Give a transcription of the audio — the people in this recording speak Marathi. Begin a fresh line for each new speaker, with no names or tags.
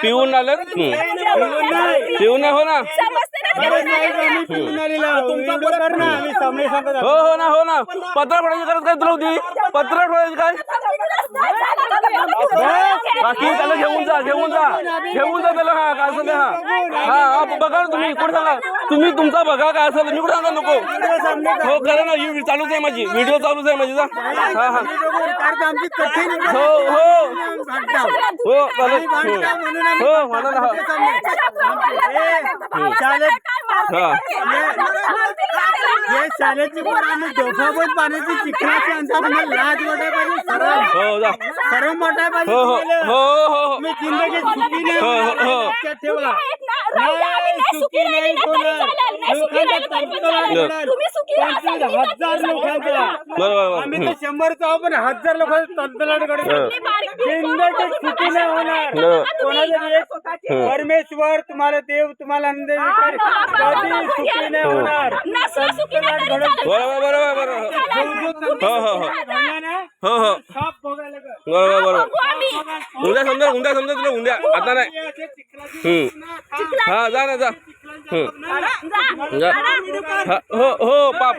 पिऊन आलं पिऊन नाही हो ना हो ना पत्र फोडायची गरज काय तुला होती पत्र फोडायची काय बाकी त्याला घेऊन जा त्याला हा काय असेल हा बघा ना तुम्ही कुठे सांगा तुम्ही तुमचा बघा काय असेल मी कुठे सांगा नको हो करा ना चालूच आहे माझी व्हिडिओ चालूच आहे माझी हा हा हो हो हो चालेल हो म्हणा ना
ये शाळेची पोरांनी डोफाबत पाण्याची चिखलाची अंतर लाज मोठा पाहिजे सरम मोठा पाहिजे मी जिंदगी सुखी नाही ठेवला सुखी नाही होणार हजार लोकांचा आम्ही तर 100चा आहो पण 1000 लोकांचा तलतलाट करतो जिंदगी सुखी नाही होणार कोणाला परमेश्वर तुम्हाला देव तुम्हाला आनंद कधी सुखी नाही होणार
बरोबर उद्या समजा तुला उद्या आता नाही हा जा ना जा हो पाप